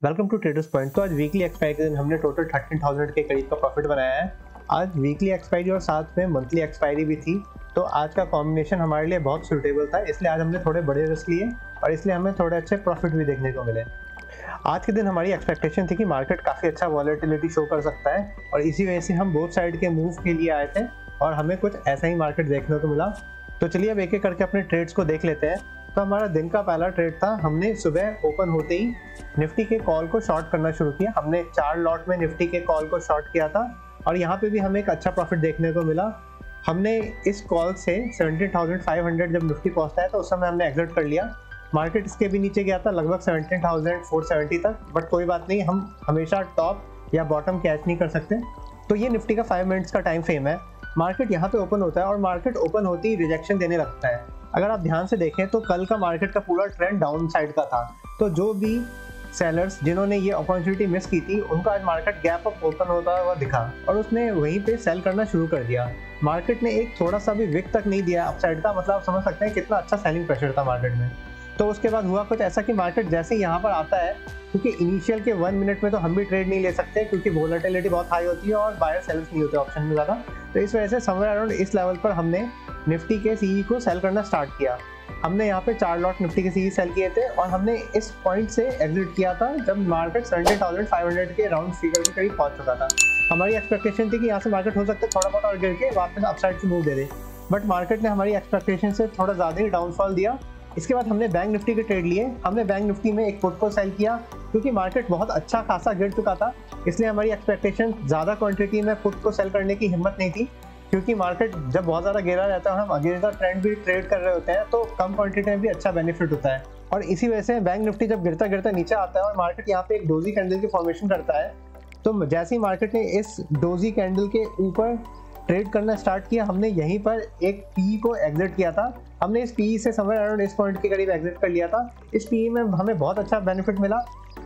Welcome to traders point. तो आज weekly expiry के दिन हमने टोटल 13,000 के करीब का प्रॉफिट बनाया है। आज वीकली एक्सपायरी और साथ में मंथली एक्सपायरी भी थी, तो आज का कॉम्बिनेशन हमारे लिए बहुत सूटेबल था, इसलिए आज हमने थोड़े बड़े रिस्क लिए और इसलिए हमें थोड़े अच्छे प्रॉफिट भी देखने को मिले। आज के दिन हमारी एक्सपेक्टेशन थी कि मार्केट काफ़ी अच्छा वॉलेटिलिटी शो कर सकता है और इसी वजह से हम बोथ साइड के मूव के लिए आए थे और हमें कुछ ऐसा ही मार्केट देखने को मिला। तो चलिए अब एक एक करके अपने ट्रेड्स को देख लेते हैं। तो हमारा दिन का पहला ट्रेड था, हमने सुबह ओपन होते ही निफ्टी के कॉल को शॉर्ट करना शुरू किया। हमने 4 लॉट में निफ्टी के कॉल को शॉर्ट किया था और यहाँ पे भी हमें एक अच्छा प्रॉफिट देखने को मिला। हमने इस कॉल से 17,500 जब निफ्टी पहुँचता है तो उस समय हमने एग्जिट कर लिया। मार्केट इसके भी नीचे गया था लगभग 17,470 तक, बट कोई बात नहीं, हम हमेशा टॉप या बॉटम कैच नहीं कर सकते। तो ये निफ्टी का 5 मिनट्स का टाइम फ्रेम है। मार्केट यहाँ पे ओपन होता है और मार्केट ओपन होते ही रिजेक्शन देने लगता है। अगर आप ध्यान से देखें तो कल का मार्केट का पूरा ट्रेंड डाउन साइड का था, तो जो भी सेलर्स जिन्होंने ये अपॉर्चुनिटी मिस की थी उनका आज मार्केट गैप अप ओपन होता हुआ दिखा और उसने वहीं पे सेल करना शुरू कर दिया। मार्केट ने एक थोड़ा सा भी विक तक नहीं दिया अपसाइड का, मतलब आप समझ सकते हैं कितना अच्छा सेलिंग प्रेशर था मार्केट में। तो उसके बाद हुआ कुछ ऐसा कि मार्केट जैसे यहाँ पर आता है, क्योंकि इनिशियल के 1 मिनट में तो हम भी ट्रेड नहीं ले सकते क्योंकि वोलेटिलिटी बहुत हाई होती है और बायर सेल्स नहीं होते ऑप्शन में ज़्यादा, तो इस वजह से समवेयर अराउंड इस लेवल पर हमने निफ्टी के सीई को सेल करना स्टार्ट किया। हमने यहाँ पे 4 लॉट निफ्टी के सीई सेल किए थे और हमने इस पॉइंट से एग्जिट किया था जब मार्केट 17,500 के राउंड फिगर के करीब पहुंच चुका था। हमारी एक्सपेक्टेशन थी कि यहाँ से मार्केट हो सकता है थोड़ा बहुत और गिर के वापस अपसाइड से move they they, but market ने हमारी एक्सपेक्टेशन से थोड़ा ज़्यादा ही डाउनफॉल दिया। इसके बाद हमने बैंक निफ्टी के ट्रेड लिए। हमने बैंक निफ्टी में एक पुट को सेल किया क्योंकि मार्केट बहुत अच्छा खासा गिर चुका था, इसलिए हमारी एक्सपेक्टेशन ज़्यादा क्वांटिटी में पुट को सेल करने की हिम्मत नहीं थी, क्योंकि मार्केट जब बहुत ज़्यादा गिरा रहता है और हम अगेंस्ट द ट्रेंड भी ट्रेड कर रहे होते हैं तो कम क्वांटिटी में भी अच्छा बेनिफिट होता है। और इसी वजह से बैंक निफ्टी जब गिरता गिरता नीचे आता है और मार्केट यहाँ पे एक डोजी कैंडल की फॉर्मेशन करता है, तो जैसे ही मार्केट ने इस डोजी कैंडल के ऊपर ट्रेड करना स्टार्ट किया, हमने यहीं पर एक पी को एग्जिट किया था। हमने इस पी से समवेयर अराउंड इस पॉइंट के करीब एग्जिट कर लिया था। इस पी में हमें बहुत अच्छा बेनिफिट मिला,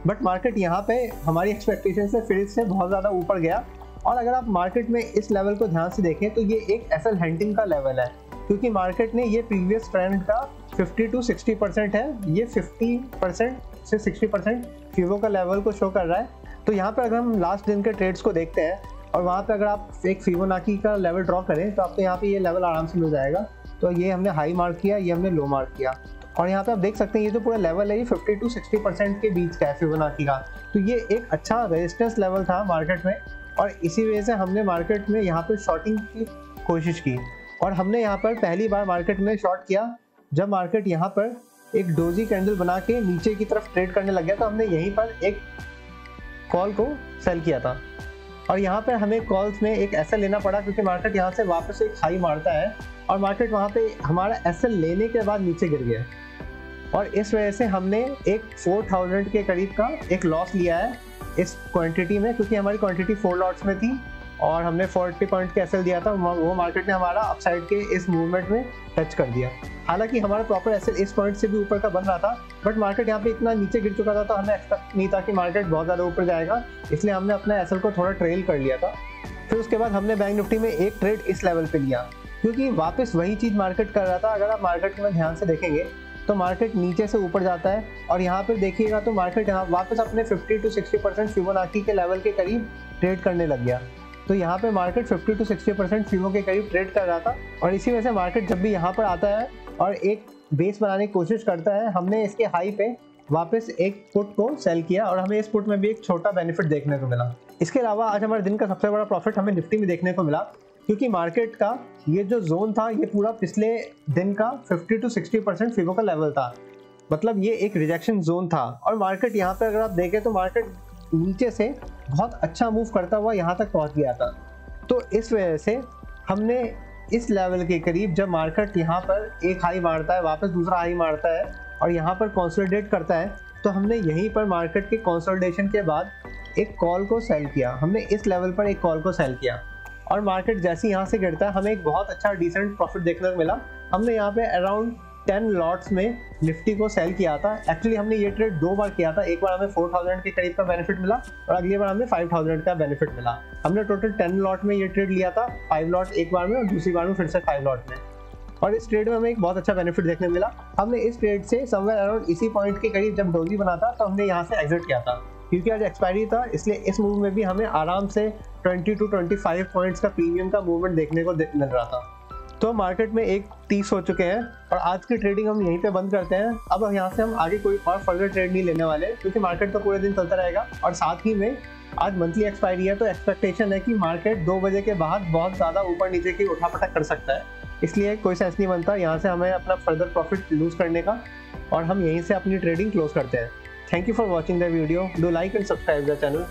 बट मार्केट यहाँ पे हमारी एक्सपेक्टेशन से फिर से बहुत ज़्यादा ऊपर गया। और अगर आप मार्केट में इस लेवल को ध्यान से देखें तो ये एक एसएल हंटिंग का लेवल है, क्योंकि मार्केट ने ये प्रीवियस ट्रेंड का 50 to 60% है, ये 50% से 60% फीवो का लेवल को शो कर रहा है। तो यहाँ पर अगर हम लास्ट दिन के ट्रेड्स को देखते हैं और वहाँ पे अगर आप एक फिबोनाची का लेवल ड्रॉ करें तो आपको यहाँ पे ये लेवल आराम से मिल जाएगा। तो ये हमने हाई मार्क किया, ये हमने लो मार्क किया और यहाँ पे आप देख सकते हैं ये जो पूरा लेवल है ये 50 to 60% के बीच का है फिबोनाची का। तो ये एक अच्छा रेजिस्टेंस लेवल था मार्केट में और इसी वजह से हमने मार्केट में यहाँ पर शॉर्टिंग की कोशिश की और हमने यहाँ पर पहली बार मार्केट में शॉर्ट किया जब मार्केट यहाँ पर एक डोजी कैंडल बना के नीचे की तरफ ट्रेड करने लग गया। तो हमने यहीं पर एक कॉल को सेल किया था और यहाँ पर हमें कॉल्स में एक एसएल लेना पड़ा क्योंकि मार्केट यहाँ से वापस एक हाई मारता है और मार्केट वहाँ पे हमारा एसएल लेने के बाद नीचे गिर गया और इस वजह से हमने एक 4,000 के करीब का एक लॉस लिया है इस क्वांटिटी में, क्योंकि हमारी क्वांटिटी 4 लॉट्स में थी और हमने 40 पॉइंट के एसएल दिया था। वो मार्केट ने हमारा अपसाइड के इस मूवमेंट में टच कर दिया। हालांकि हमारा प्रॉपर एसएल इस पॉइंट से भी ऊपर का बन रहा था, बट मार्केट यहाँ पे इतना नीचे गिर चुका था तो हमें एक्सपेक्ट नहीं था कि मार्केट बहुत ज़्यादा ऊपर जाएगा, इसलिए हमने अपना एसएल को थोड़ा ट्रेल कर लिया था। फिर उसके बाद हमने बैंक निफ्टी में एक ट्रेड इस लेवल पे लिया क्योंकि वापस वही चीज़ मार्केट कर रहा था। अगर आप मार्केट में ध्यान से देखेंगे तो मार्केट नीचे से ऊपर जाता है और यहाँ पर देखिएगा तो मार्केट यहाँ वापस अपने 50 to 60% फिबोनाची के लेवल के करीब ट्रेड करने लग गया। तो यहाँ पे मार्केट 50 to 60% फीवो के करीब ट्रेड कर रहा था और इसी वजह से मार्केट जब भी यहाँ पर आता है और एक बेस बनाने की कोशिश करता है, हमने इसके हाई पे वापस एक पुट को सेल किया और हमें इस पुट में भी एक छोटा बेनिफिट देखने को मिला। इसके अलावा आज हमारे दिन का सबसे बड़ा प्रॉफिट हमें निफ्टी में देखने को मिला, क्योंकि मार्केट का ये जो जोन था ये पूरा पिछले दिन का 50 to 60% फीवो का लेवल था, मतलब ये एक रिजेक्शन जोन था और मार्केट यहाँ पे अगर आप देखें तो मार्केट नीचे से बहुत अच्छा मूव करता हुआ यहाँ तक पहुँच गया था। तो इस वजह से हमने इस लेवल के करीब जब मार्केट यहाँ पर एक हाई मारता है वापस दूसरा हाई मारता है और यहाँ पर कंसोलिडेट करता है, तो हमने यहीं पर मार्केट के कंसोलिडेशन के बाद एक कॉल को सेल किया। हमने इस लेवल पर एक कॉल को सेल किया और मार्केट जैसे यहाँ से गिरता है हमें एक बहुत अच्छा डिसेंट प्रॉफिट देखने को मिला। हमने यहाँ पे अराउंड 10 लॉट्स में निफ्टी को सेल किया था। एक्चुअली हमने ये ट्रेड 2 बार किया था, एक बार हमें 4,000 के करीब का बेनिफिट मिला और अगली बार हमें 5,000 का बेनिफिट मिला। हमने टोटल 10 लॉट में ये ट्रेड लिया था, 5 लॉट एक बार में और दूसरी बार में फिर से 5 लॉट में, और इस ट्रेड में हमें एक बहुत अच्छा बेनिफिट देखने मिला। हमने इस ट्रेड से समवेयर अराउंड इसी पॉइंट के करीब जब डोजी बना था तो हमने यहाँ से एग्जिट किया था, क्योंकि आज एक्सपायरी था, इसलिए इस मूव में भी हमें आराम से 20 to 25 पॉइंट्स का प्रीमियम का मूवमेंट देखने को मिल रहा था। तो मार्केट में 1:30 हो चुके हैं और आज की ट्रेडिंग हम यहीं पे बंद करते हैं। अब यहाँ से हम आगे कोई और फर्दर ट्रेड नहीं लेने वाले, क्योंकि मार्केट तो पूरे दिन चलता रहेगा। और साथ ही में आज मंथली एक्सपायरी है, तो एक्सपेक्टेशन है कि मार्केट 2 बजे के बाद बहुत ज़्यादा ऊपर नीचे की उठापटक कर सकता है। इसलिए कोई सेंस नहीं बनता यहाँ से हमें अपना फर्दर प्रॉफिट लूज करने का, और हम यहीं से अपनी ट्रेडिंग क्लोज करते हैं। Thank you for watching the video. Do like and subscribe the channel.